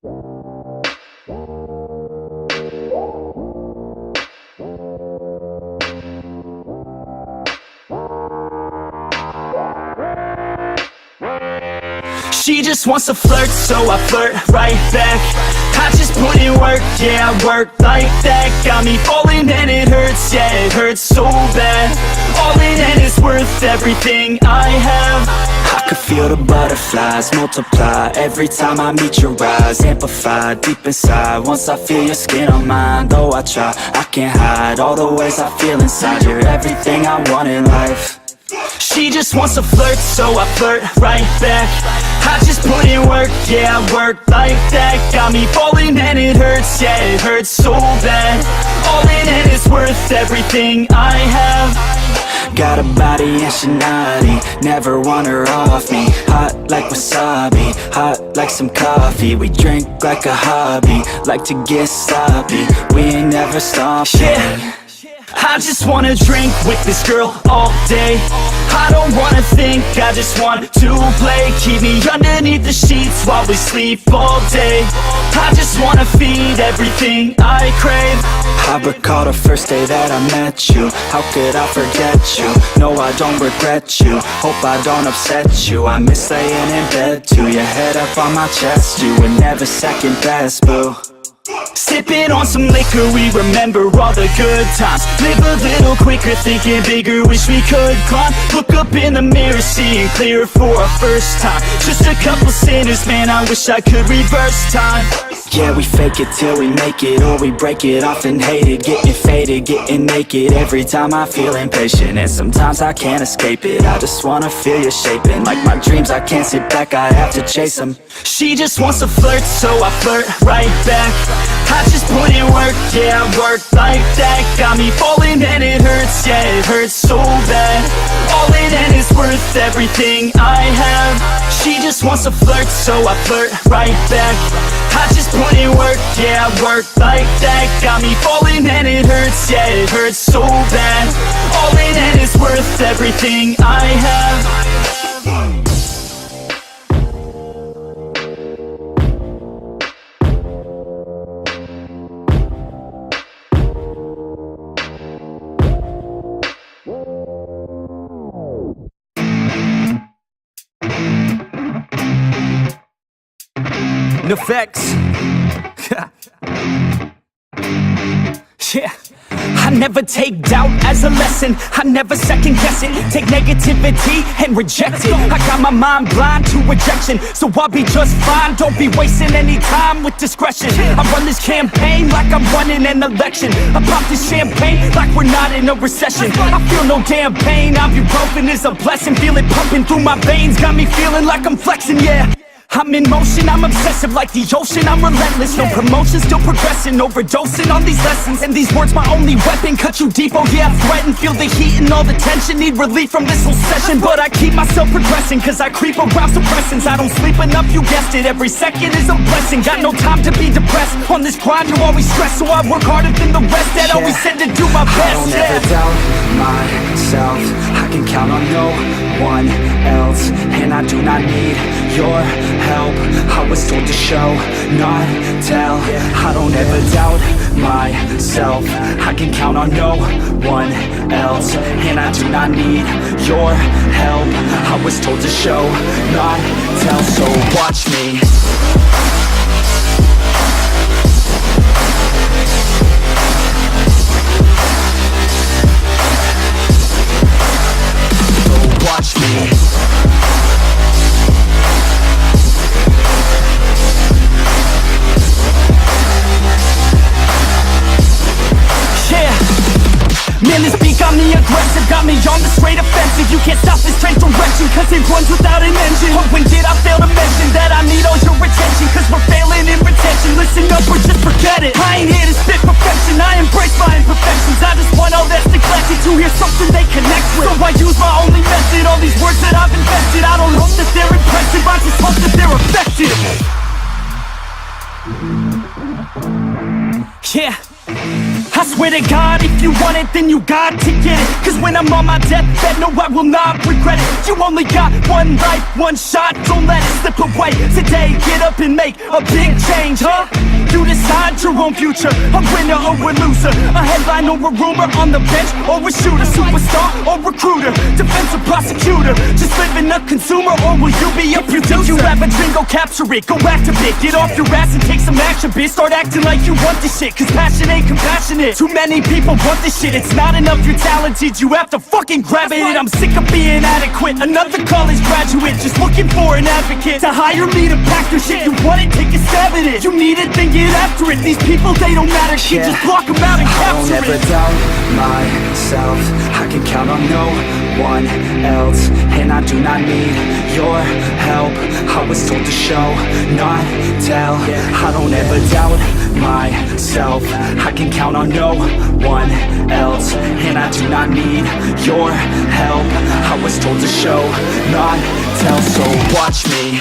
She just wants to flirt, so I flirt right back. I just put in work, yeah, I work like that. Got me falling and it hurts, yeah, it hurts so bad. All in and it's worth everything I have. I could feel the butterflies multiply every time I meet your eyes. Amplify deep inside once I feel your skin on mine. Though I try, I can't hide all the ways I feel inside. You're everything I want in life. She just wants to flirt, so I flirt right back. I just put in work, yeah, I work like that. Got me falling and it hurts, yeah, it hurts so bad. All in and it's worth everything I have. Got a body and she naughty, never want her off me. Hot like wasabi, hot like some coffee. We drink like a hobby, like to get sloppy. We ain't never stopping. Yeah. I just wanna drink with this girl all day. I don't wanna think, I just want to play. Keep me underneath the sheets while we sleep all day. I just wanna feed everything I crave. I recall the first day that I met you. How could I forget you? No, I don't regret you. Hope I don't upset you. I miss laying in bed too. Your head up on my chest, you were never second best, boo. Sipping on some liquor, we remember all the good times. Live a little quicker, thinking bigger, wish we could climb. Look up in the mirror, seeing clearer for our first time. Just a couple sinners, man, I wish I could reverse time. Yeah, we fake it till we make it, or we break it off and hate it. Getting faded, getting naked, every time I feel impatient. And sometimes I can't escape it, I just wanna feel you shaping. Like my dreams, I can't sit back, I have to chase them. She just wants to flirt, so I flirt right back. I just put in work, yeah, I work like that. Got me falling and it hurts, yeah, it hurts so bad. All in and it's worth everything I have. She just wants to flirt, so I flirt right back. I just put in work, yeah, I work like that. Got me falling and it hurts, yeah, it hurts so bad. All in and it's worth everything I have. Effects. Yeah. I never take doubt as a lesson, I never second guess it. Take negativity and reject it. I got my mind blind to rejection, so I'll be just fine. Don't be wasting any time with discretion. I run this campaign like I'm running an election. I pop this champagne like we're not in a recession. I feel no damn pain, ibuprofen is a blessing. Feel it pumping through my veins, got me feeling like I'm flexing, yeah. I'm in motion, I'm obsessive like the ocean, I'm relentless. No promotion, still progressing, overdosing on these lessons. And these words my only weapon, cut you deep, oh yeah, I threaten. Feel the heat and all the tension, need relief from this whole session. But I keep myself progressing, cause I creep around suppressants. I don't sleep enough, you guessed it, every second is a blessing. Got no time to be depressed, on this grind you always stress. So I work harder than the rest, that always said to do my best. I don't ever doubt myself, I can count on no one else. And I do not need your help, I was told to show, not tell. I don't ever doubt myself, I can count on no one else. And I do not need your help, I was told to show, not tell. So watch me. So watch me. Man, this beat got me aggressive, got me on the straight offensive. You can't stop this train direction, cause it runs without an engine. But when did I fail to mention that I need all your attention? Cause we're failing in retention, listen up or just forget it. I ain't here to spit perfection, I embrace my imperfections. I just want all that's neglected to hear something they connect with. So I use my only method, all these words that I've invested. I don't hope that they're impressive, I just hope that they're effective. Yeah. I swear to God, if you want it, then you got to get it. Cause when I'm on my deathbed, no, I will not regret it. You only got one life, one shot, don't let it slip away. Today, get up and make a big change, huh? You decide your own future, a winner or a loser, a headline or a rumor, on the bench or a shooter, superstar or recruiter, defensive prosecutor, just living a consumer, or will you be a producer? If you have a dream, go capture it, go activate, get off your ass and take some action, bitch. Start acting like you want this shit, cause passion ain't compassionate. Too many people want this shit, it's not enough you're talented, you have to fucking grab it. I'm sick of being adequate, another college graduate, just looking for an advocate to hire me to pack your shit. You want it, take a stab at it, you need it, then get after it. These people, they don't matter, shit, just block them out and capture it. I don't ever doubt myself, I can count on no one else, and I do not need your help. I was told to show, not tell. I don't ever doubt myself, I can count on no one else, and I do not need your help. I was told to show, not tell, so watch me